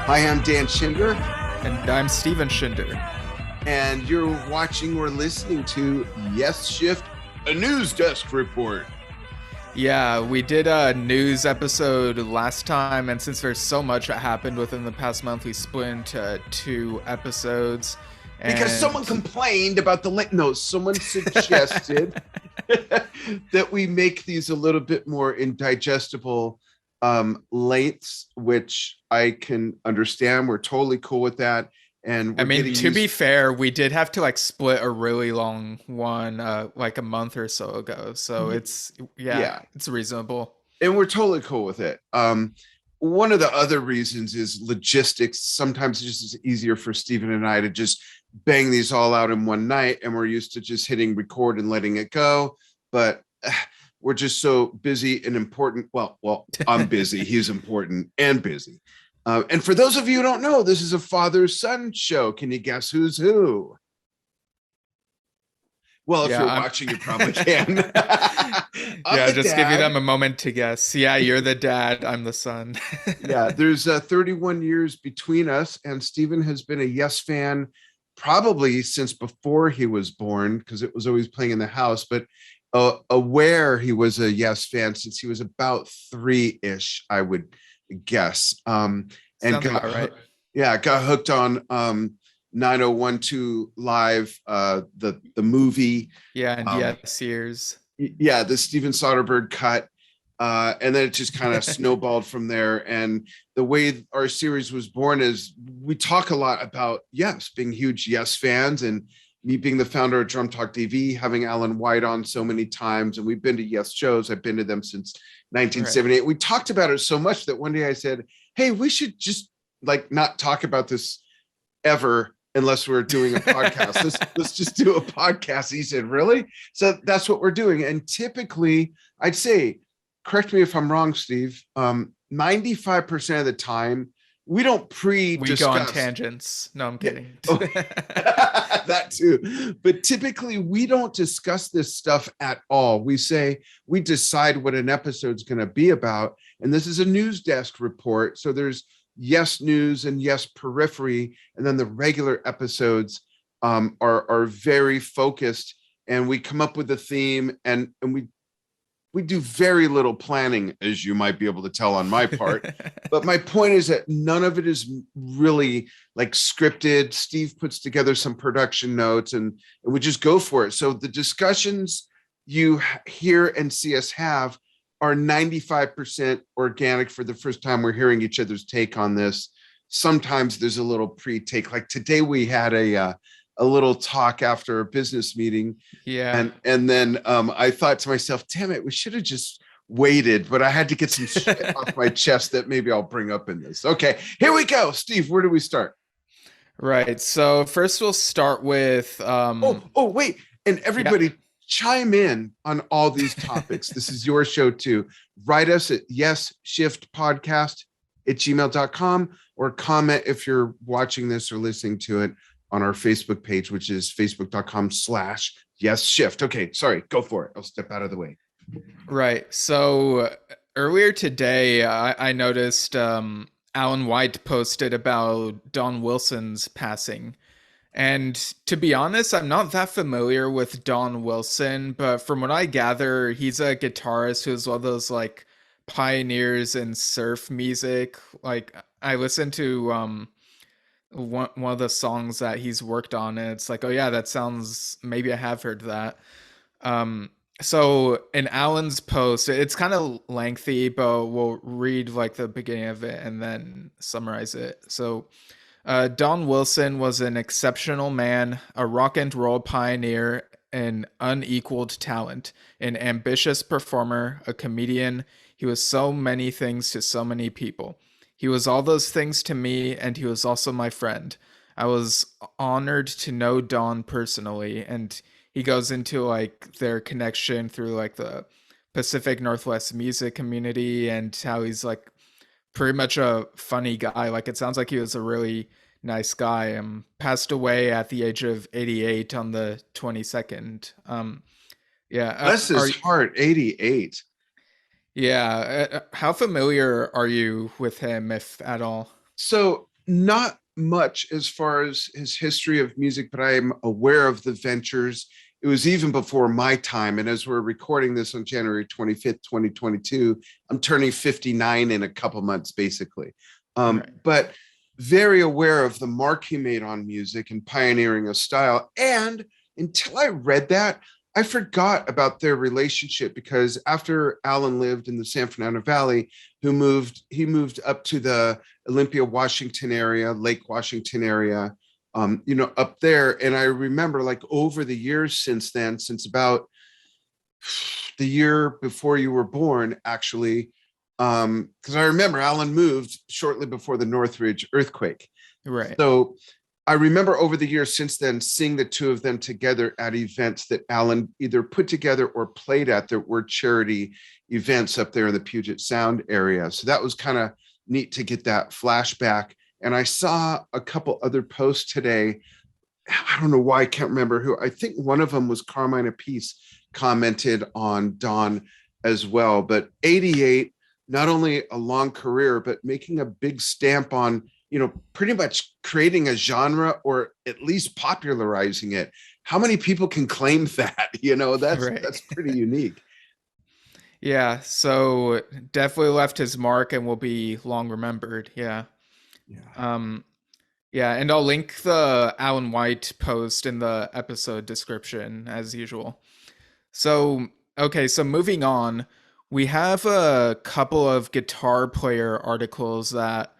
Hi, I'm Dan Schinder, And I'm Steven Schinder. and you're watching or listening to Yesshift, a news desk report. Yeah, we did a news episode last time, and since there's so much that happened within the past month, we split into two episodes. Because someone And complained about the link. No, someone suggested that we make these a little bit more indigestible lengths, which I can understand. We're totally cool with that. And I we're mean, getting to be used. fair, we did have to like split a really long one like a month or so ago. So Yeah, it's reasonable. and we're totally cool with it. One of the other reasons is logistics. Sometimes it's just easier for Stephen and I to just bang these all out in one night, and we're used to just hitting record and letting it go. But we're just so busy and important. Well, I'm busy. He's important and busy. And for those of you who don't know, this is a father-son show. Can you guess who's who? Well, if Yeah, you're watching, you probably can. I'm yeah, the just giving dad. them a moment to guess. Yeah, you're the dad, I'm the son. Yeah, there's 31 years between us, and Stephen has been a Yes fan probably since before he was born because it was always playing in the house, but aware he was a Yes fan since he was about three-ish, I would guess. And Sounds about right. yeah, got hooked on 9012 Live, the movie. Yeah, and Um, yes, years. yeah, the Steven Soderbergh cut. And then it just kind of snowballed from there. And the way our series was born is we talk a lot about Yes, being huge Yes fans, and me being the founder of Drum Talk TV, having Alan White on so many times. And we've been to Yes shows. I've been to them since Right. 1978. We talked about it so much that one day I said, hey, we should just like not talk about this ever unless we're doing a podcast. Let's just do a podcast. He said, really? So that's what we're doing. And typically, I'd say, correct me if I'm wrong, Steve. 95% of the time, we don't We go on pre-discuss. tangents. No, I'm Yeah. kidding. Oh, that too. But typically, we don't discuss this stuff at all. We say we decide what an episode's going to be about. And this is a news desk report. So there's Yes news and Yes periphery. And then the regular episodes are very focused. And we come up with a theme, and we do very little planning, as you might be able to tell on my part. But my point is that none of it is really like scripted. Steve puts together some production notes, and we just go for it. So the discussions you hear and see us have are 95% organic for the first time we're hearing each other's take on this. Sometimes there's a little pre-take. Like today we had a little talk after a business meeting, Yeah. and then I thought to myself, damn it, we should have just waited, but I had to get some shit off my chest that maybe I'll bring up in this. Okay, here we go. Steve, where do we start? Right. So first we'll start with Oh, wait. And yeah. everybody chime in on all these topics. This is your show too. Write us at yesshiftpodcast@gmail.com, or comment if you're watching this or listening to it on our Facebook page, which is facebook.com/yesshift. Okay, sorry, go for it. I'll step out of the way. Right. So earlier today I noticed Alan White posted about Don Wilson's passing. And to be honest, I'm not that familiar with Don Wilson, but from what I gather, he's a guitarist who's one of those like pioneers in surf music. Like I listened to one of the songs that he's worked on, and it's like, oh yeah, that sounds, maybe I have heard that. Um so in Alan's post, it's kind of lengthy, but we'll read like the beginning of it and then summarize it. So Don Wilson was an exceptional man, a rock and roll pioneer, an unequaled talent, an ambitious performer, a comedian. He was so many things to so many people. He was all those things to me, and he was also my friend. I was honored to know Don personally, and he goes into like their connection through like the Pacific Northwest music community and how he's like pretty much a funny guy. Like it sounds like he was a really nice guy. Passed away at the age of 88 on the 22nd. Yeah. Bless his heart, 88. Yeah. How familiar are you with him, if at all? So Not much as far as his history of music, but I am aware of the ventures. It was even before my time. And as we're recording this on January 25th, 2022, I'm turning 59 in a couple months, basically. Right. But very aware of the mark he made on music and pioneering a style. And until I read that, I forgot about their relationship, because after Alan lived in the San Fernando Valley, he moved up to the Olympia, Washington area, Lake Washington area, up there. And I remember, like, over the years since then, since about the year before you were born, actually, because I remember Alan moved shortly before the Northridge earthquake. Right. So I remember over the years since then seeing the two of them together at events that Alan either put together or played at that were charity events up there in the Puget Sound area. So that was kind of neat to get that flashback. And I saw a couple other posts today. I don't know why, I can't remember who. I think one of them was Carmine Apiece commented on Don as well. But 88, not only a long career, but making a big stamp on, pretty much creating a genre, or at least popularizing it. How many people can claim that? Right. That's pretty unique. Yeah, so definitely left his mark and will be long remembered. Yeah. Yeah. Um, yeah, and I'll link the Alan White post in the episode description as usual. So, okay, so moving on, we have a couple of guitar player articles that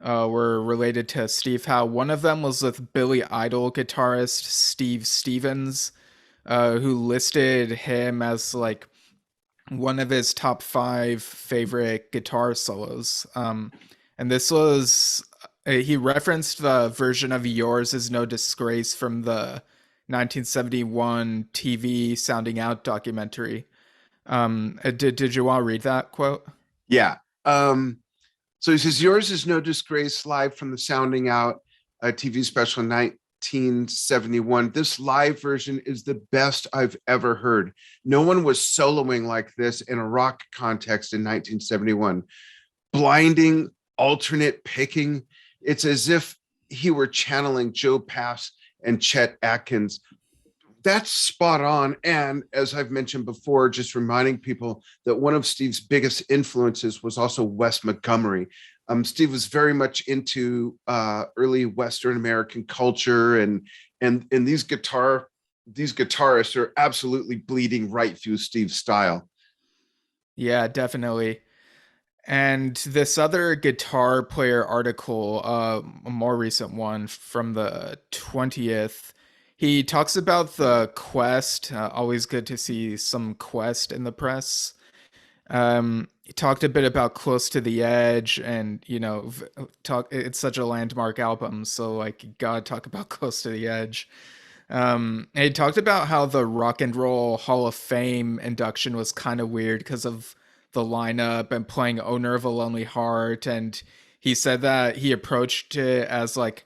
were related to Steve Howe. One of them was with Billy Idol guitarist Steve Stevens, who listed him as like one of his top 5 favorite guitar solos. And this was, he referenced the version of Yours Is No Disgrace from the 1971 TV Sounding Out documentary. Did you want to read that quote? Yeah. So he says, Yours Is No Disgrace, live from the Sounding Out TV special in 1971. This live version is the best I've ever heard. No one was soloing like this in a rock context in 1971. Blinding, alternate picking. It's as if he were channeling Joe Pass and Chet Atkins. That's spot on. And as I've mentioned before, just reminding people that one of Steve's biggest influences was also Wes Montgomery. Steve was very much into early Western American culture, and these guitarists are absolutely bleeding right through Steve's style. Yeah, definitely. And this other guitar player article, a more recent one from the 20th, he talks about the Quest. Always good to see some Quest in the press. He talked a bit about Close to the Edge, and talk. It's such a landmark album, so like, you gotta talk about Close to the Edge. And he talked about how the Rock and Roll Hall of Fame induction was kind of weird because of the lineup and playing Owner of a Lonely Heart, and he said that he approached it as like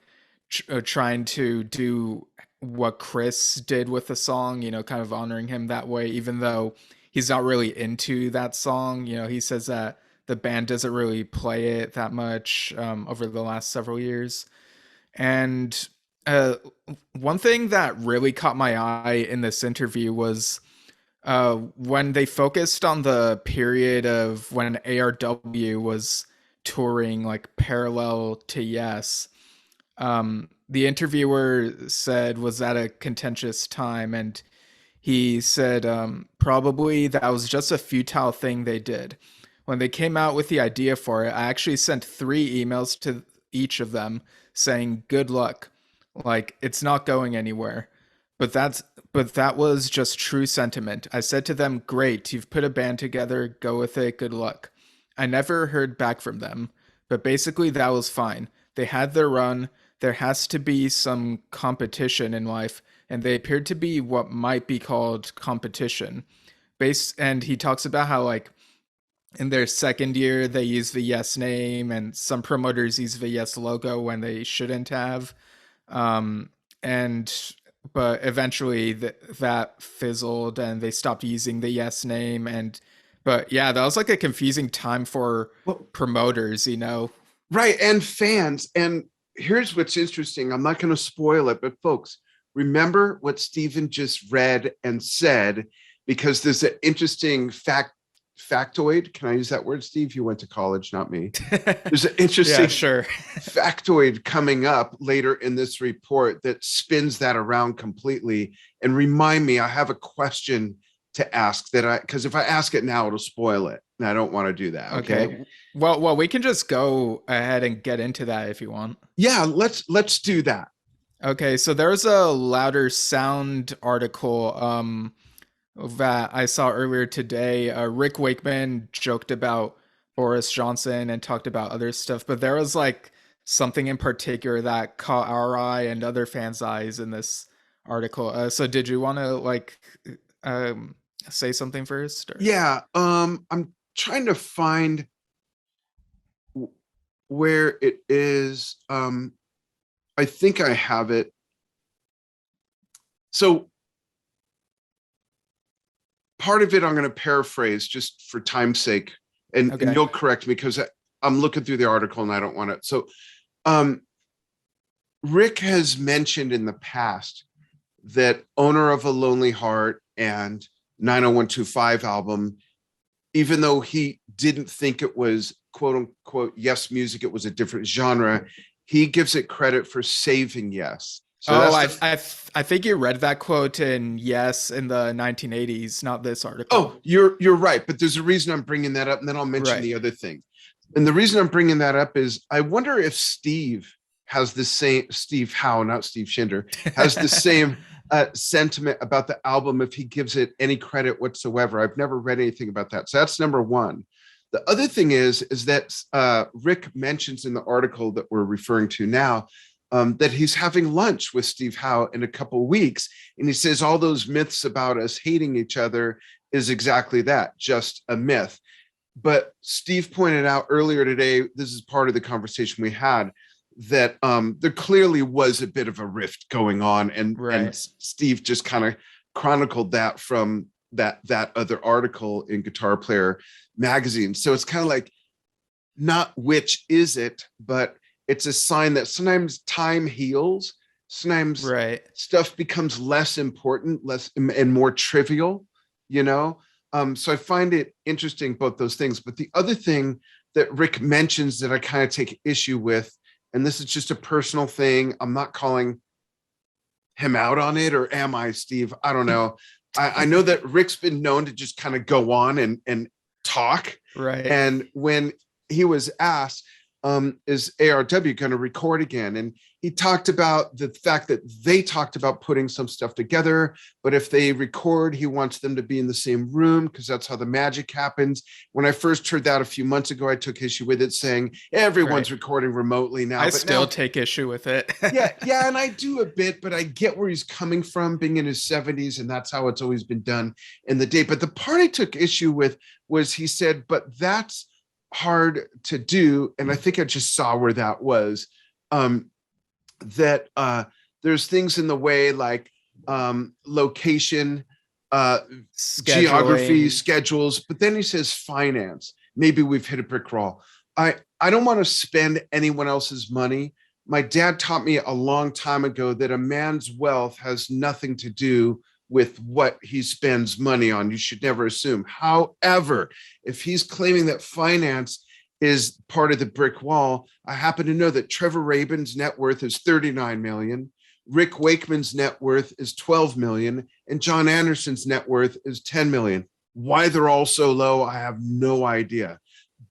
trying to do what Chris did with the song, kind of honoring him that way, even though he's not really into that song. He says that the band doesn't really play it that much over the last several years. And one thing that really caught my eye in this interview was when they focused on the period of when ARW was touring like parallel to Yes. The interviewer said was at a contentious time, and he said probably that was just a futile thing they did. When they came out with the idea for it, I actually sent 3 emails to each of them saying good luck, like it's not going anywhere. But that was just true sentiment. I said to them, great, you've put a band together, go with it, good luck. I never heard back from them, but basically that was fine. They had their run. There has to be some competition in life, and they appeared to be what might be called competition. And he talks about how like in their second year they use the Yes name, and some promoters use the Yes logo when they shouldn't have. And but eventually that fizzled and they stopped using the Yes name. And but yeah, that was like a confusing time for Well, promoters. right, and fans. And here's what's interesting. I'm not going to spoil it, but folks, remember what Stephen just read and said, because there's an interesting factoid. Can I use that word, Steve? You went to college, not me. There's an interesting Yeah, sure. factoid coming up later in this report that spins that around completely. And remind me, I have a question to ask because if I ask it now, it'll spoil it. And I don't want to do that. Okay. Well, we can just go ahead and get into that if you want. Yeah, let's do that. Okay, so there's a Loudersound article that I saw earlier today. Rick Wakeman joked about Boris Johnson and talked about other stuff, but there was like something in particular that caught our eye and other fans' eyes in this article. So did you want to like say something first? Or? Yeah, I'm trying to find where it is. I think I have it. So part of it I'm going to paraphrase just for time's sake, and you'll correct me because I'm looking through the article and I don't want it. So Rick has mentioned in the past that Owner of a Lonely Heart and 90125 album, even though he didn't think it was quote unquote Yes music, it was a different genre, he gives it credit for saving Yes. So I think you read that quote in Yes in the 1980s, not this article. Oh, you're right, but there's a reason I'm bringing that up, and then I'll mention the other thing. And the reason I'm bringing that up is I wonder if Steve has the same, Steve Howe, not Steve Shinder, has the same sentiment about the album if he gives it any credit whatsoever. I've never read anything about that. So that's number one. The other thing is that Rick mentions in the article that we're referring to now that he's having lunch with Steve Howe in a couple of weeks. And he says all those myths about us hating each other is exactly that, just a myth. But Steve pointed out earlier today, this is part of the conversation we had, that there clearly was a bit of a rift going on. And Steve just kind of chronicled that from that other article in Guitar Player magazine. So it's kind of like, not which is it, but it's a sign that sometimes time heals. Sometimes stuff becomes less important, less and more trivial, you know? So I find it interesting, both those things. But the other thing that Rick mentions that I kind of take issue with, and this is just a personal thing, I'm not calling him out on it, or am I, Steve? I don't know. I know that Rick's been known to just kind of go on and talk. Right. And when he was asked, is ARW going to record again? And he talked about the fact that they talked about putting some stuff together, but if they record, he wants them to be in the same room because that's how the magic happens. When I first heard that a few months ago, I took issue with it, saying everyone's recording remotely now. I still take issue with it. yeah, and I do a bit, but I get where he's coming from, being in his 70s, and that's how it's always been done in the day. But the part I took issue with was he said, but that's hard to do. And I think I just saw where that was, that there's things in the way like location, geography, schedules, but then he says finance. Maybe we've hit a brick wall. I don't want to spend anyone else's money. My dad taught me a long time ago that a man's wealth has nothing to do with what he spends money on. You should never assume. However, if he's claiming that finance is part of the brick wall, I happen to know that Trevor Rabin's net worth is 39 million, Rick Wakeman's net worth is 12 million, and John Anderson's net worth is 10 million. Why they're all so low, I have no idea.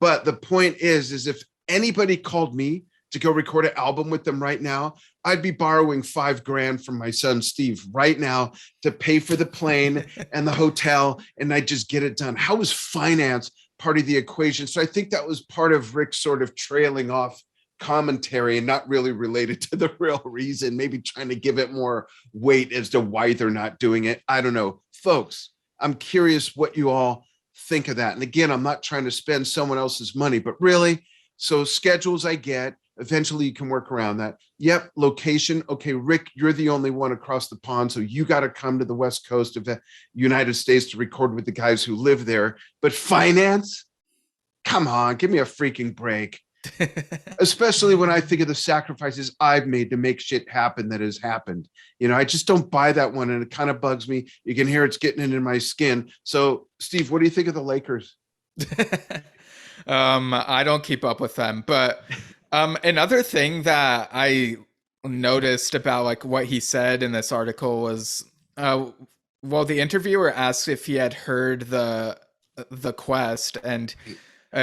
But the point is if anybody called me to go record an album with them right now, I'd be borrowing $5,000 from my son, Steve, right now to pay for the plane and the hotel, and I'd just get it done. How is finance part of the equation? So I think that was part of Rick's sort of trailing off commentary and not really related to the real reason, maybe trying to give it more weight as to why they're not doing it. I don't know. Folks, I'm curious what you all think of that. And again, I'm not trying to spend someone else's money, but really, so schedules I get, eventually you can work around that. Yep. Location. Okay. Rick, you're the only one across the pond. So you got to come to the West Coast of the United States to record with the guys who live there. But finance, come on, give me a freaking break. especially when I think of the sacrifices I've made to make shit happen that has happened. I just don't buy that one, and it kind of bugs me. You can hear it's getting into my skin. So, Steve, what do you think of the Lakers? I don't keep up with them, but another thing that I noticed about like what he said in this article was, well, the interviewer asked if he had heard the Quest, and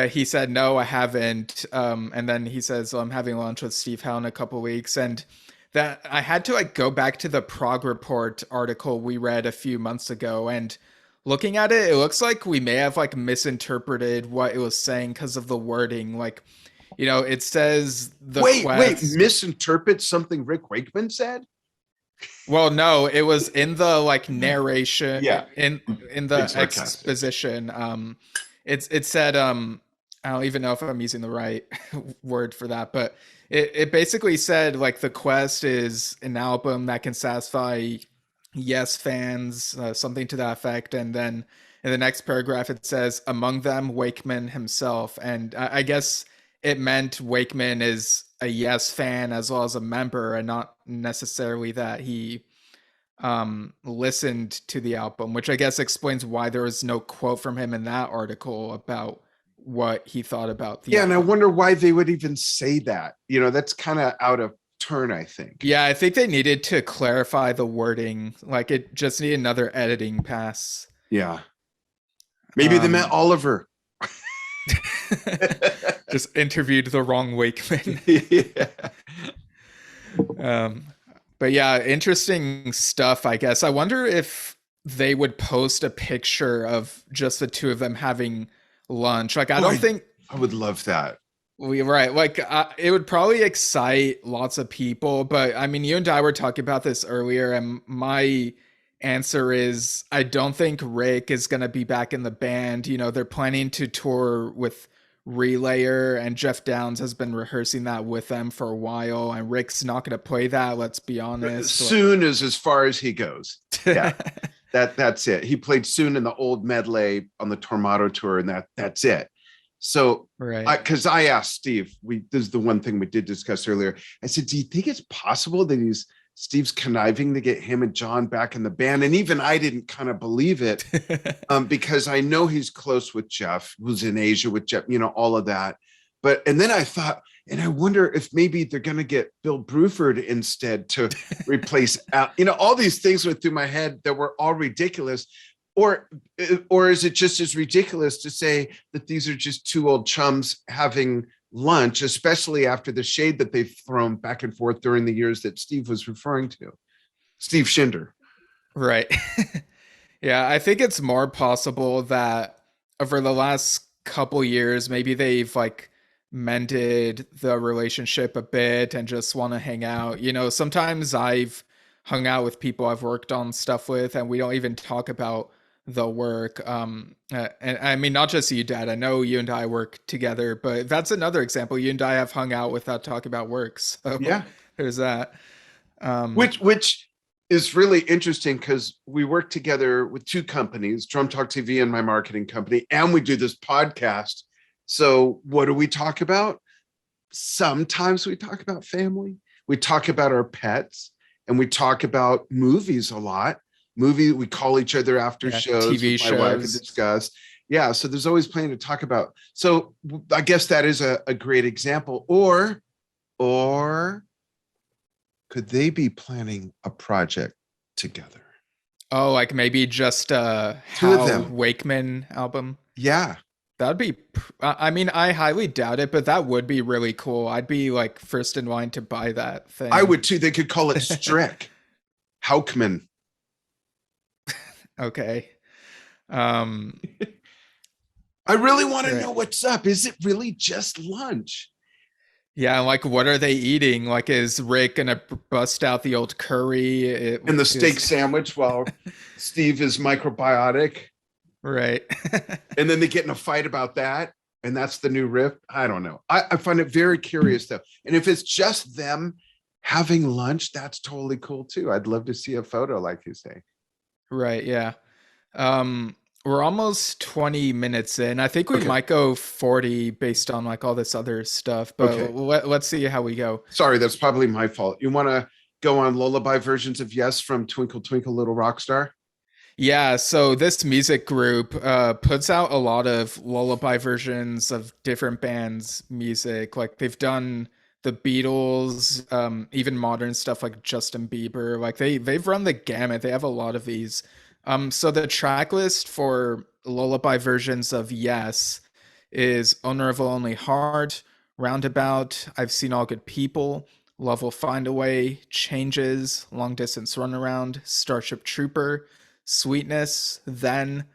he said no, I haven't. And then he says, I'm having lunch with Steve Howe in a couple weeks, and that I had to like go back to the Prog Report article we read a few months ago, and looking at it, it looks like we may have like misinterpreted what it was saying because of the wording. Like, it says the Wait, Quest. misinterpret something Rick Wakeman said? Well, no, it was in the like narration, Yeah. in the exposition. It said, I don't even know if I'm using the right word for that, but it basically said like the Quest is an album that can satisfy Yes fans, something to that effect. And then in the next paragraph it says, among them Wakeman himself. And I guess it meant Wakeman is a Yes fan as well as a member, and not necessarily that he listened to the album, which I guess explains why there was no quote from him in that article about what he thought about the album. And I album. wonder why they would even say that. That's kind of out of turn, I think. Yeah, I think they needed to clarify the wording. Like, it just needed another editing pass. Yeah. Maybe they meant Oliver. Just interviewed the wrong Wakeman. Yeah. But yeah, interesting stuff, I guess. I wonder if they would post a picture of just the two of them having lunch. Like, I don't think I would love that. Right. Like, it would probably excite lots of people. But I mean, you and I were talking about this earlier, and my answer is I don't think Rick is going to be back in the band. They're planning to tour with Relayer, and Jeff Downs has been rehearsing that with them for a while, and Rick's not going to play that, let's be honest. Soon is as far as he goes. Yeah. That's it. He played Soon in the old medley on the Tormato tour, and that's it. So, right, because I asked Steve, this is the one thing we did discuss earlier. I said, do you think it's possible that Steve's conniving to get him and John back in the band? And even I didn't kind of believe it, because I know he's close with Jeff, who's in Asia with Jeff, all of that. And then I thought, and I wonder if maybe they're going to get Bill Bruford instead to replace Al. All these things went through my head that were all ridiculous. Or is it just as ridiculous to say that these are just two old chums having lunch, especially after the shade that they've thrown back and forth during the years that Steve was referring to? Steve Shinder. Right. Yeah, I think it's more possible that over the last couple years, maybe they've like mended the relationship a bit and just want to hang out. Sometimes I've hung out with people I've worked on stuff with, and we don't even talk about the work. And I mean, not just you, Dad. I know you and I work together, but that's another example. You and I have hung out without talking about work. So yeah, there's that. Which is really interesting, because we work together with two companies, Drum Talk TV and my marketing company, and we do this podcast. So what do we talk about? Sometimes we talk about family. We talk about our pets, and we talk about movies a lot. We call each other after shows. TV shows. My wife and discuss. Yeah. So there's always plenty to talk about. So I guess that is a great example. Or could they be planning a project together? Oh, like maybe just a Wakeman album? Yeah. That'd be, I mean, I highly doubt it, but that would be really cool. I'd be like first in line to buy that thing. I would too. They could call it Strick. Haukman. Okay. I really want to know what's up. Is it really just lunch? Yeah, like what are they eating? Like, is Rick gonna bust out the old curry and the steak sandwich while Steve is microbiotic? Right. And then they get in a fight about that, and that's the new riff. I don't know. I find it very curious though. And if it's just them having lunch, that's totally cool too. I'd love to see a photo, like you say. Right. Yeah. We're almost 20 minutes in. I think we Okay. might go 40 based on like all this other stuff, but Okay. let's see how we go. Sorry, that's probably my fault. You want to go on lullaby versions of Yes from Twinkle Twinkle Little Rock Star? Yeah, so this music group puts out a lot of lullaby versions of different bands' music. Like they've done the Beatles, even modern stuff like Justin Bieber. Like they've run the gamut. They have a lot of these. So the track list for lullaby versions of Yes is Owner of a Lonely Heart, Roundabout, I've Seen All Good People, Love Will Find a Way, Changes, Long Distance Runaround, Starship Trooper, Sweetness, Then,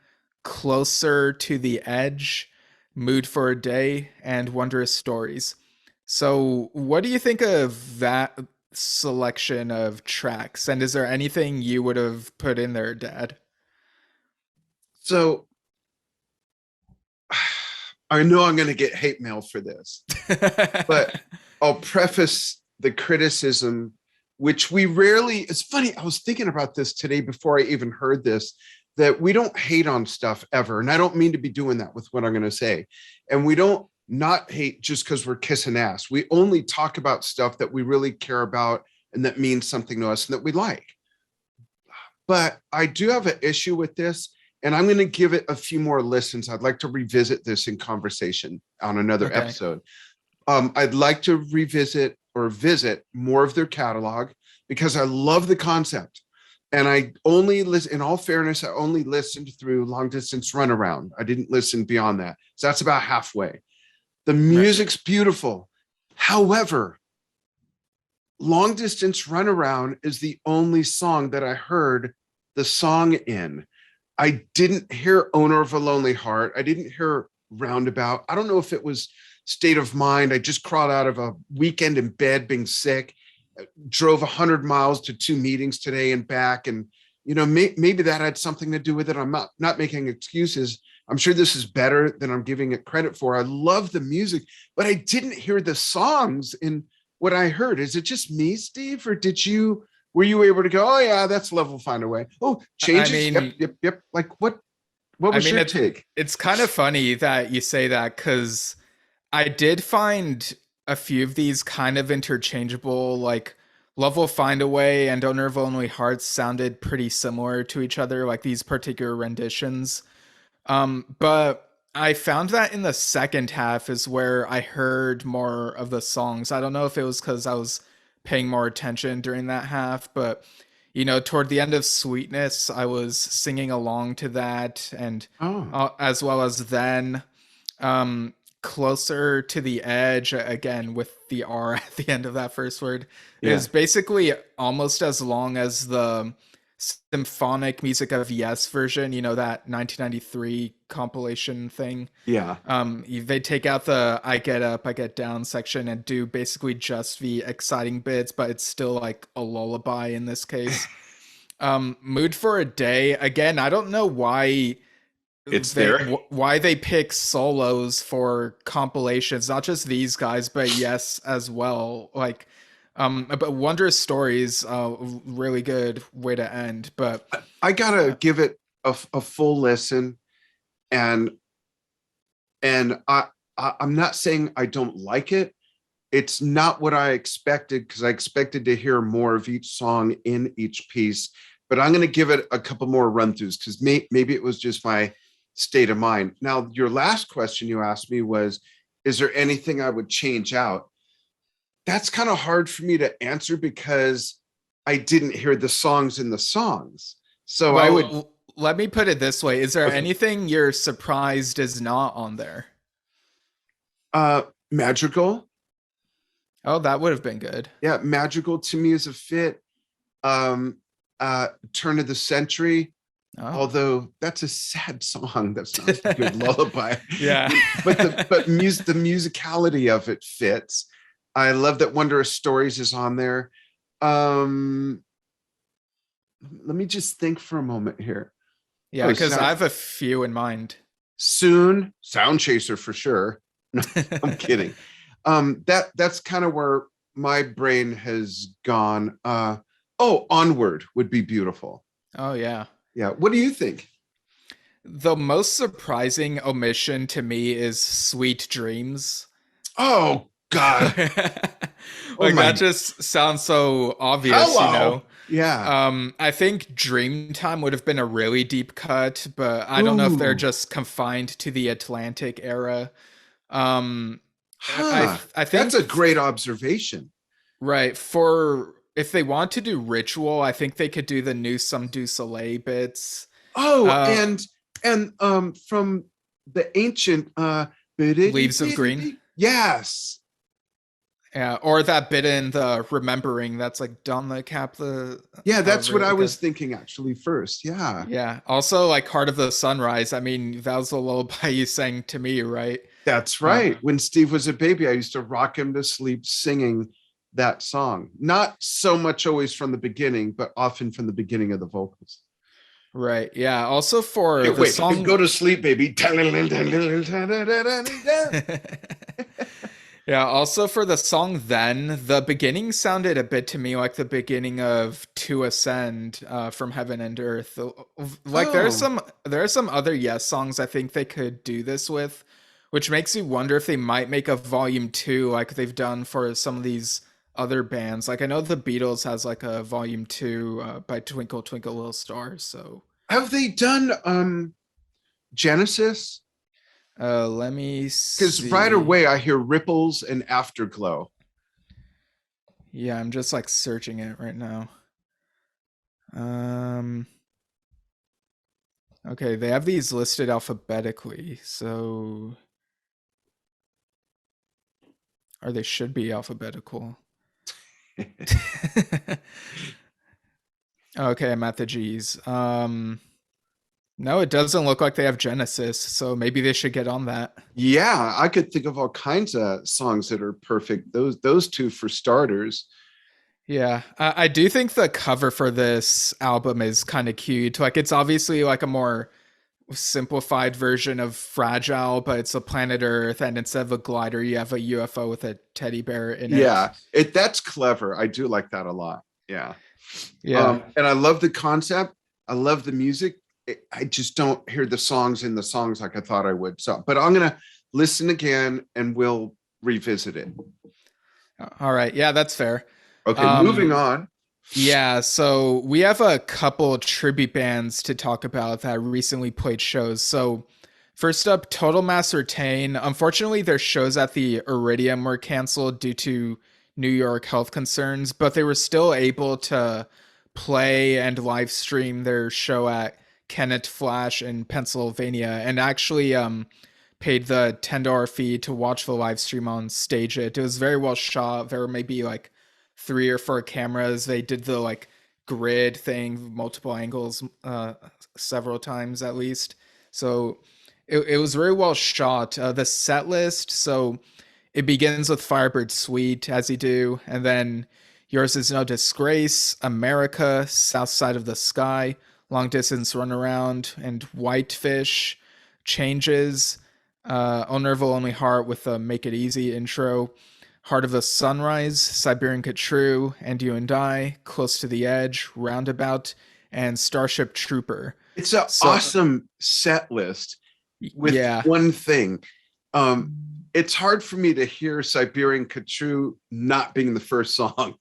Closer to the Edge, Mood for a Day, and Wondrous Stories. So, what do you think of that selection of tracks? And is there anything you would have put in there, Dad? So I know I'm going to get hate mail for this, but I'll preface the criticism, which we rarely, it's funny. I was thinking about this today before I even heard this, that we don't hate on stuff ever. And I don't mean to be doing that with what I'm going to say. And we don't not hate just because we're kissing ass. We only talk about stuff that we really care about and that means something to us and that we like. But I do have an issue with this, and I'm going to give it a few more listens. I'd like to revisit this in conversation on another Okay. episode. I'd like to revisit or visit more of their catalog because I love the concept. And I only listen, in all fairness, I only listened through Long Distance Runaround. I didn't listen beyond that. So that's about halfway. The Right. music's beautiful. However, Long Distance Runaround is the only song that I heard the song in. I didn't hear Owner of a Lonely Heart. I didn't hear Roundabout. I don't know if it was state of mind. I just crawled out of a weekend in bed being sick, drove 100 miles to 2 meetings today and back. And, maybe that had something to do with it. I'm not making excuses. I'm sure this is better than I'm giving it credit for. I love the music, but I didn't hear the songs in what I heard. Is it just me, Steve, or were you able to go, oh yeah, that's Level Find a Way? Oh, I changes. Yep, mean, yep, yep. Like what I was mean your it's take? it's kind of funny that you say that cuz I did find a few of these kind of interchangeable. Like Love Will Find a Way and Owner of Only Hearts sounded pretty similar to each other, like these particular renditions. But I found that in the second half is where I heard more of the songs. I don't know if it was because I was paying more attention during that half, but toward the end of Sweetness, I was singing along to that, and Oh, as well as then um, Closer to the Edge, again with the R at the end of that first word, yeah, is basically almost as long as the symphonic music of Yes version, that 1993 compilation thing. yeah. They take out the I Get Up, I Get Down section and do basically just the exciting bits, but it's still like a lullaby in this case. Mood for a Day, again, I don't know It's there. why they pick solos for compilations, not just these guys, but Yes as well. Like, but Wondrous Stories, really good way to end. But I gotta uh, give it a full listen, and I'm not saying I don't like it. It's not what I expected because I expected to hear more of each song in each piece. But I'm going to give it a couple more run throughs because maybe it was just my state of mind. Now, your last question you asked me was, is there anything I would change out? That's kind of hard for me to answer because I didn't hear the songs in the songs. So I would, let me put it this way: is there okay, anything you're surprised is not on there? uh, Madrigal. Oh, that would have been good. Yeah, Madrigal to me is a fit. Um, Turn of the Century, Oh, although that's a sad song. That's not a good lullaby. yeah. But the musicality of it fits. I love that Wondrous Stories is on there. Um, Let me just think for a moment here. Yeah, Oh, because I sound, have a few in mind. Soon, Sound Chaser for sure. No, I'm kidding. That's kind of where my brain has gone. Onward would be beautiful. Oh yeah. Yeah. What do you think? The most surprising omission to me is Sweet Dreams. Oh God. Oh Like that my. just sounds so obvious, you know. Hello. Yeah. I think Dreamtime would have been a really deep cut, but I don't know if they're Ooh. just confined to the Atlantic era. Um, Huh. I That's think a great observation. right for if they want to do Ritual, I think they could do the New Some Du Soleil bits. Oh, Uh, and from the ancient Leaves of Green. yes. Yeah, or that bit in the Remembering that's like Don the Cap the Yeah, that's what however I it was goes. thinking actually first. Yeah. Yeah. Also like Heart of the Sunrise. I mean, that was a lullaby you sang to me, right? That's Uh, right. When Steve was a baby, I used to rock him to sleep singing that song. Not so much always from the beginning, but often from the beginning of the vocals. right. Yeah. Also for Can't the wait. song Go to sleep, baby. Yeah, also for the song Then, the beginning sounded a bit to me like the beginning of To Ascend from Heaven and Earth. Like Oh, there are some other Yes songs I think they could do this with, which makes me wonder if they might make a volume 2 like they've done for some of these other bands. Like I know the Beatles has like a volume 2 by Twinkle Twinkle Little Star, so have they done Genesis? let me Because right see. away I hear ripples and afterglow. Yeah, I'm just like searching it right now. Um Okay, they have these listed alphabetically, so or they should be alphabetical. Okay, I'm at the G's. No, it doesn't look like they have Genesis, so maybe they should get on that. Yeah, I could think of all kinds of songs that are perfect. Those two for starters. Yeah, I do think the cover for this album is kind of cute. Like, it's obviously like a more simplified version of Fragile, but it's a planet Earth, and instead of a glider, you have a UFO with a teddy bear in it. Yeah, it that's clever. I do like that a lot. Yeah. Yeah. And I love the concept. I love the music. I just don't hear the songs in the songs like I thought I would. So, but I'm gonna listen again and we'll revisit it. All right. Yeah, that's fair. Okay, moving Um, on. Yeah, so we have a couple tribute bands to talk about that recently played shows. So, first up, Total Mass Retain. Unfortunately, their shows at the Iridium were canceled due to New York health concerns, but they were still able to play and live stream their show at Kennett Flash in Pennsylvania and actually paid the $10 fee to watch the live stream on stage. It was very well shot. There were maybe like 3 or 4 cameras. They did the like grid thing, multiple angles, several times at least. So it was very well shot. The set list, so it begins with Firebird Suite, as you do, and then Yours Is No Disgrace, America, South Side of the Sky, Long Distance Runaround, and Whitefish, Changes, Owner of a Lonely Heart with a Make It Easy intro, Heart of the Sunrise, Siberian Catru, And You and I, Close to the Edge, Roundabout, and Starship Trooper. It's an So, awesome set list with yeah. one thing. Um, it's hard for me to hear Siberian Katru not being the first song.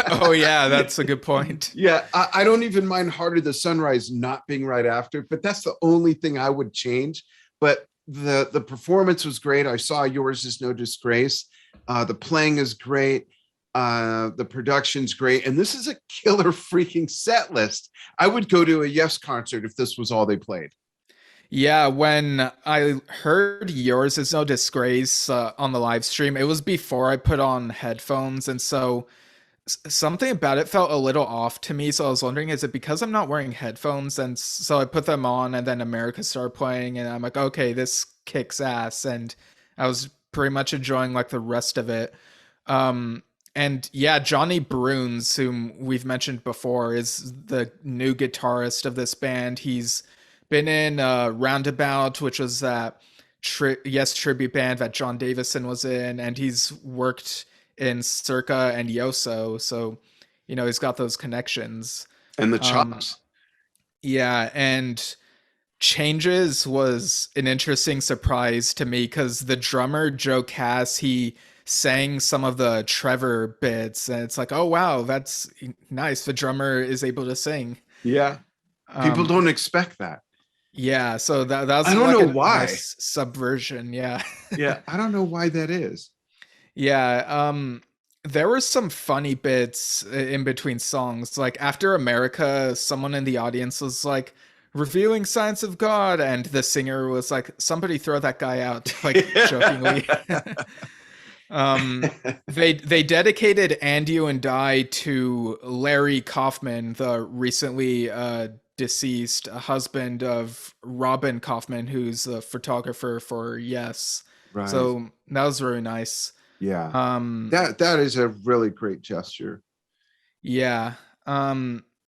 Oh, yeah, that's a good point. Yeah, I don't even mind Harder the Sunrise not being right after, but that's the only thing I would change. But the performance was great. I saw Yours Is No Disgrace. The playing is great. The production's great. And this is a killer freaking set list. I would go to a Yes concert if this was all they played. Yeah, when I heard Yours Is No Disgrace on the live stream, it was before I put on headphones. And so something about it felt a little off to me. So I was wondering, is it because I'm not wearing headphones? And so I put them on, and then America started playing, and I'm like, okay, this kicks ass. And I was pretty much enjoying like the rest of it. And yeah, Johnny Bruns, whom we've mentioned before, is the new guitarist of this band. He's been in Roundabout, which was that Yes tribute band that John Davison was in, and he's worked in Circa and Yoso, so you know he's got those connections. And the Um, chops. yeah, and Changes was an interesting surprise to me because the drummer Joe Cass, he sang some of the Trevor bits, and it's like, oh wow, that's nice. The drummer is able to sing. Yeah. People Um, don't expect that. yeah, so that I was don't like know a why. nice subversion. Yeah. Yeah, I don't know why that is. Yeah, there were some funny bits in between songs. Like after America, someone in the audience was like, revealing signs of God, and the singer was like, somebody throw that guy out, like jokingly. um they dedicated And You and I to Larry Kaufman, the recently deceased husband of Robin Kaufman, who's a photographer for Yes. Right. So that was really nice. Yeah. um That is a really great gesture. yeah.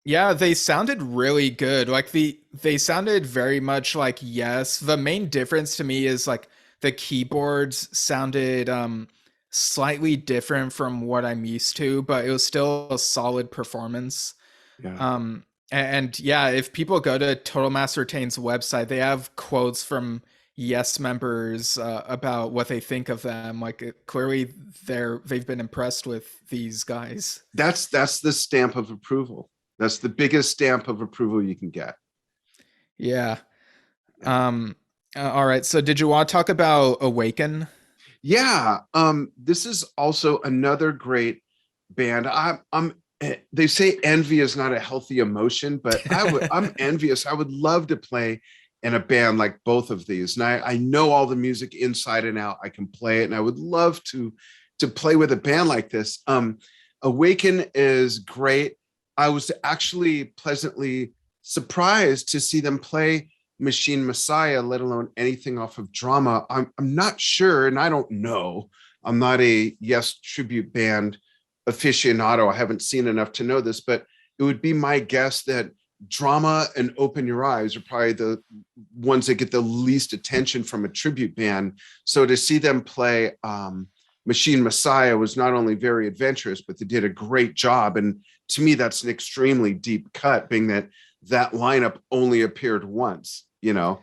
Yeah, they sounded really good. Like they sounded very much like Yes. The main difference to me is like the keyboards sounded slightly different from what I'm used to, but it was still a solid performance. Yeah. And yeah, if people go to Total Master Tane's website, they have quotes from Yes members about what they think of them. Like clearly they've been impressed with these guys. That's the stamp of approval. That's the biggest stamp of approval you can get. Yeah. Yeah. All right. So did you want to talk about Awaken? Yeah. This is also another great band. They say envy is not a healthy emotion, but I'm envious. I would love to play in a band like both of these. And I know all the music inside and out. I can play it, and I would love to play with a band like this. Awaken is great. I was actually pleasantly surprised to see them play Machine Messiah, let alone anything off of Drama. I'm not sure, and I don't know. I'm not a Yes tribute band aficionado. I haven't seen enough to know this, but it would be my guess that Drama and Open Your Eyes are probably the ones that get the least attention from a tribute band. So to see them play Machine Messiah was not only very adventurous, but they did a great job. And to me, that's an extremely deep cut, being that that lineup only appeared once, you know?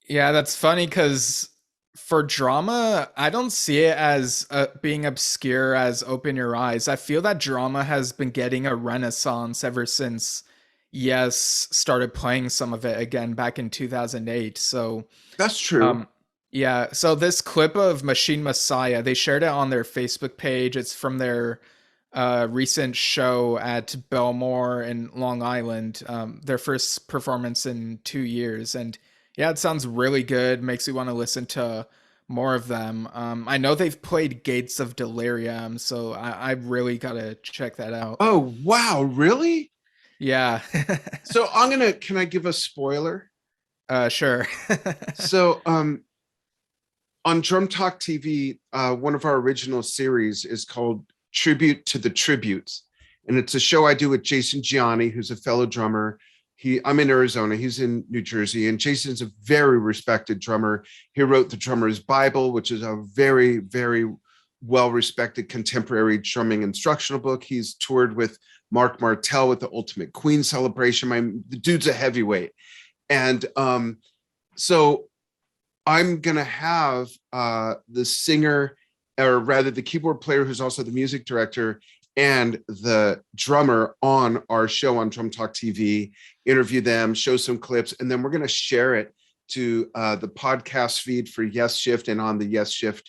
Yeah, that's funny because for Drama, I don't see it as being obscure as Open Your Eyes. I feel that Drama has been getting a renaissance ever since Yes started playing some of it again back in 2008. So That's true. Um, yeah, so this clip of Machine Messiah, they shared it on their Facebook page. It's from their recent show at Belmore in Long Island, their first performance in 2 years. And yeah, it sounds really good. Makes you want to listen to more of them. I know they've played Gates of Delirium, so I really got to check that out. Oh, wow. Really? Yeah. So can I give a spoiler? Sure. So, on Drum Talk TV, one of our original series is called Tribute to the Tributes. And it's a show I do with Jason Gianni, who's a fellow drummer. I'm in Arizona, he's in New Jersey, and Jason's a very respected drummer. He wrote the Drummer's Bible, which is a very, very well-respected contemporary drumming instructional book. He's toured with Mark Martel with the Ultimate Queen Celebration. The dude's a heavyweight. And so I'm going to have the singer, or rather the keyboard player who's also the music director, and the drummer on our show on Drum Talk TV, interview them, show some clips, and then we're going to share it to the podcast feed for Yesshift and on the Yesshift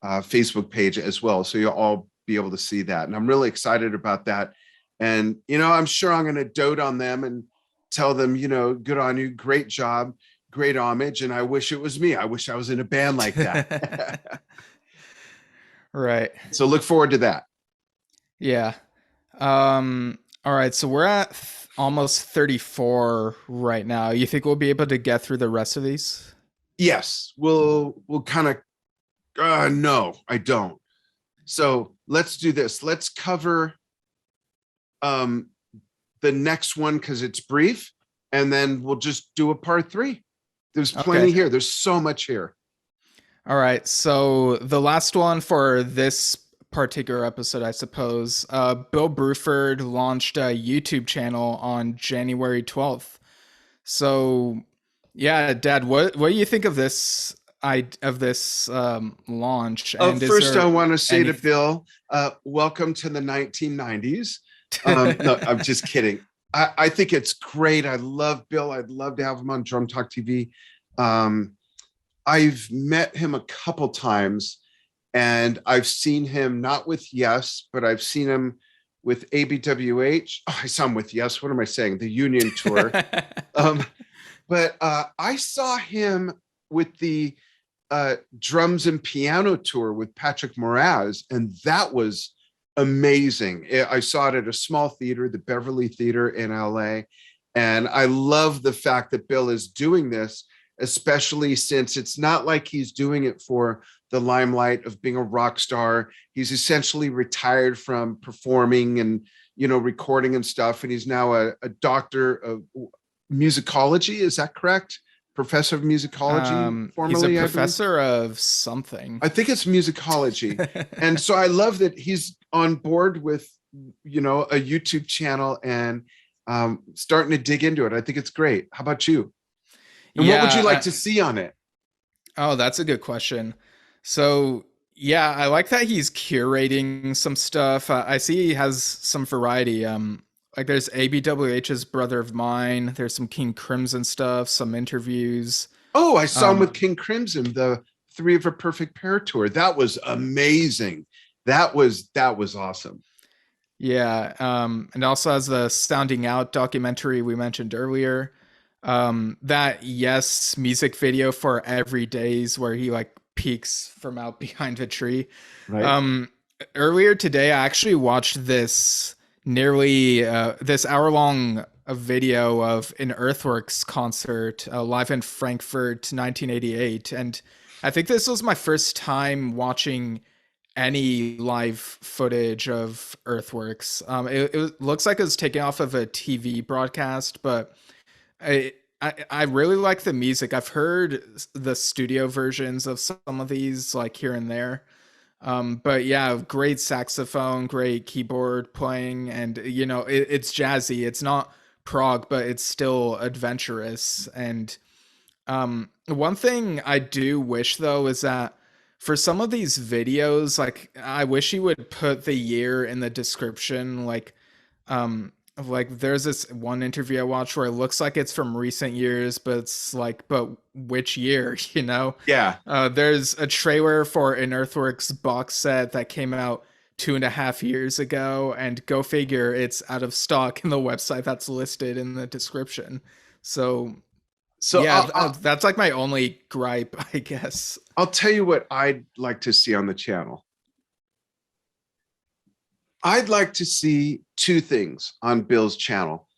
Facebook page as well. So you'll all be able to see that. And I'm really excited about that. And, I'm sure I'm going to dote on them and tell them, good on you, great job, great homage. And I wish it was me. I wish I was in a band like that. Right. So look forward to that. Yeah. All right, so we're at almost 34 right now. You think we'll be able to get through the rest of these? Yes, we'll kind of no, I don't. So let's do this. Let's cover the next one because it's brief, and then we'll just do a part 3. There's plenty here. There's so much here. All right, so the last one for this particular episode, I suppose, Bill Bruford launched a YouTube channel on January 12th. So Yeah, Dad, what do you think of this launch? And is First, I there want to say to any Bill, welcome to the 1990s. No, I'm just kidding. I think it's great. I love Bill. I'd love to have him on Drum Talk TV. Um, I've met him a couple times, and I've seen him not with Yes, but I've seen him with ABWH. Oh, I saw him with Yes. What am I saying? The Union Tour. Um, but I saw him with the drums and piano tour with Patrick Moraz, and that was amazing. I saw it at a small theater, the Beverly Theater in LA, and I love the fact that Bill is doing this, especially since it's not like he's doing it for the limelight of being a rock star. He's essentially retired from performing and recording and stuff, and he's now a doctor of musicology. Is that correct? Professor of musicology, he's a formerly, I believe. professor of something. I think it's musicology. And so I love that he's on board with, a YouTube channel and starting to dig into it. I think it's great. How about you? And what would you like to see on it? Oh, that's a good question. So, yeah, I like that he's curating some stuff. I see he has some variety. Like there's ABWH's Brother of Mine. There's some King Crimson stuff, some interviews. Oh, I saw him with King Crimson, the Three of a Perfect Pair tour. That was amazing. That was awesome. Yeah, and also has the Sounding Out documentary we mentioned earlier. That Yes music video for Every Days where he like peeks from out behind a tree. Right. Earlier today, I actually watched this nearly this hour long video of an Earthworks concert live in Frankfurt, 1988, and I think this was my first time watching any live footage of Earthworks. It looks like it was taken off of a TV broadcast, but I really like the music. I've heard the studio versions of some of these like here and there. But yeah, great saxophone, great keyboard playing, and it's jazzy. It's not prog, but it's still adventurous. And one thing I do wish though is that for some of these videos, like I wish he would put the year in the description, like there's this one interview I watched where it looks like it's from recent years, but it's like, but which year, Yeah. There's a trailer for an Earthworks box set that came out 2.5 years ago, and go figure, it's out of stock in the website that's listed in the description. So yeah, that's like my only gripe, I guess. I'll tell you what I'd like to see on the channel. I'd like to see two things on Bill's channel.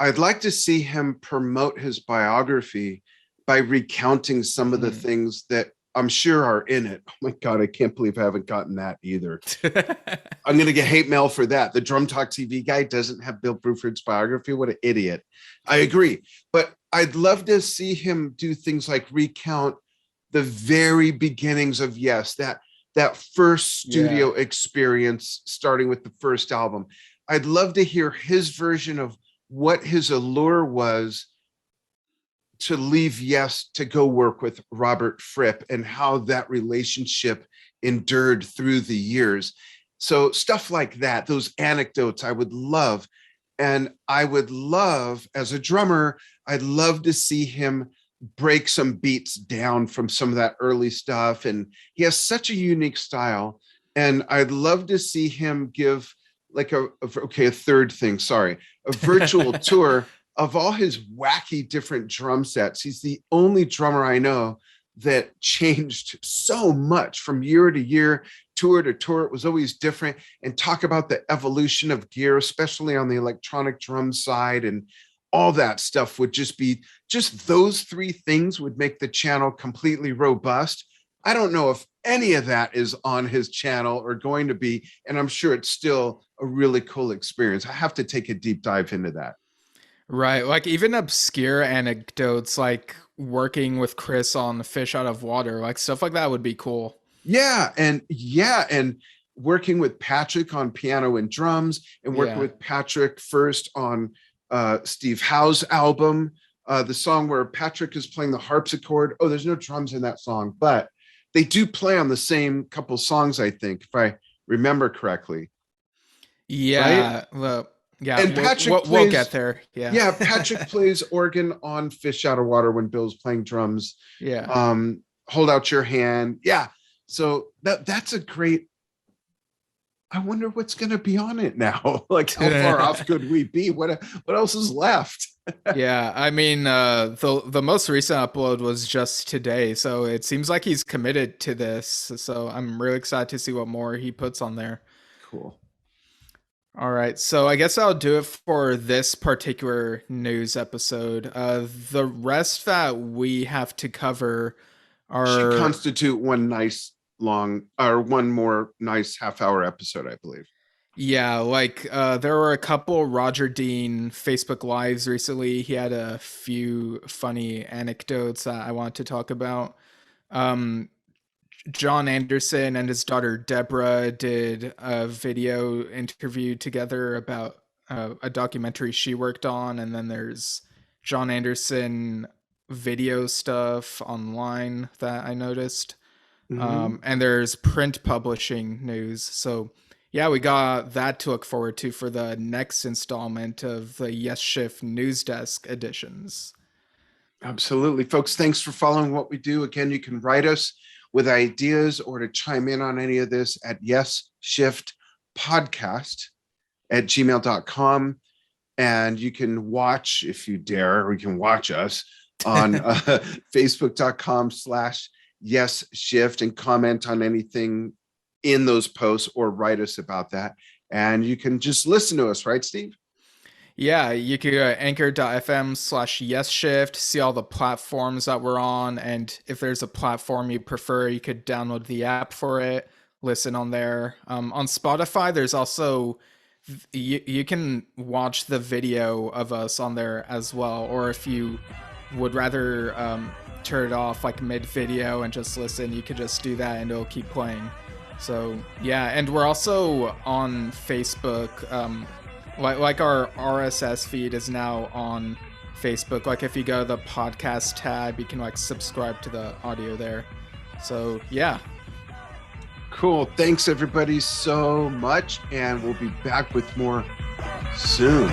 I'd like to see him promote his biography by recounting some of the things that I'm sure are in it. Oh my God, I can't believe I haven't gotten that either. I'm going to get hate mail for that. The Drum Talk TV guy doesn't have Bill Bruford's biography. What an idiot. I agree. But I'd love to see him do things like recount the very beginnings of Yes, that first studio experience, starting with the first album. I'd love to hear his version of what his allure was to leave Yes to go work with Robert Fripp and how that relationship endured through the years. So stuff like that, those anecdotes I would love. And I would love, as a drummer, I'd love to see him break some beats down from some of that early stuff. And he has such a unique style. And I'd love to see him give like a third thing, sorry, a virtual tour of all his wacky different drum sets. He's the only drummer I know that changed so much from year to year, tour to tour. It was always different. And talk about the evolution of gear, especially on the electronic drum side, and all that stuff would just be, just those three things would make the channel completely robust. I don't know if any of that is on his channel or going to be, and I'm sure it's still a really cool experience. I have to take a deep dive into that. Right, like even obscure anecdotes like working with Chris on Fish Out of Water, like stuff like that would be cool. Yeah, and working with Patrick on piano and drums, and working with Patrick first on Steve Howe's album. the song where Patrick is playing the harpsichord. Oh, there's no drums in that song, but they do play on the same couple songs, I think, if I remember correctly. Right? Yeah, well, yeah, And Patrick we'll plays, get there. Yeah. yeah, Patrick plays organ on Fish Out of Water when Bill's playing drums. Yeah. Hold Out Your Hand. Yeah. So that's a great, I wonder what's going to be on it now. Like, how far off could we be? What else is left? Yeah, I mean, the most recent upload was just today, so it seems like he's committed to this. So I'm really excited to see what more he puts on there. Cool. All right, so I guess I'll do it for this particular news episode. The rest that we have to cover Should are constitute one nice long or one more nice half-hour episode, I believe. yeah, like there were a couple Roger Dean Facebook Lives recently. He had a few funny anecdotes that I want to talk about. Um, John Anderson and his daughter Deborah did a video interview together about a documentary she worked on, and then there's John Anderson video stuff online that I noticed. And there's print publishing news. So yeah, we got that to look forward to for the next installment of the Yesshift News Desk editions. Absolutely. Folks, thanks for following what we do. Again, you can write us with ideas or to chime in on any of this at yesshiftpodcast@gmail.com. And you can watch, if you dare, or you can watch us on facebook.com/yesshift and comment on anything in those posts or write us about that. And you can just listen to us, right, Steve? Yeah, you could go to anchor.fm/yesshift, see all the platforms that we're on. And if there's a platform you prefer, you could download the app for it, listen on there. On Spotify, there's also, you can watch the video of us on there as well. Or if you would rather turn it off like mid-video and just listen, you could just do that and it'll keep playing. So yeah, and we're also on Facebook. Like our RSS feed is now on Facebook. Like if you go to the podcast tab, you can like subscribe to the audio there. So yeah. Cool. Thanks everybody so much. And we'll be back with more soon.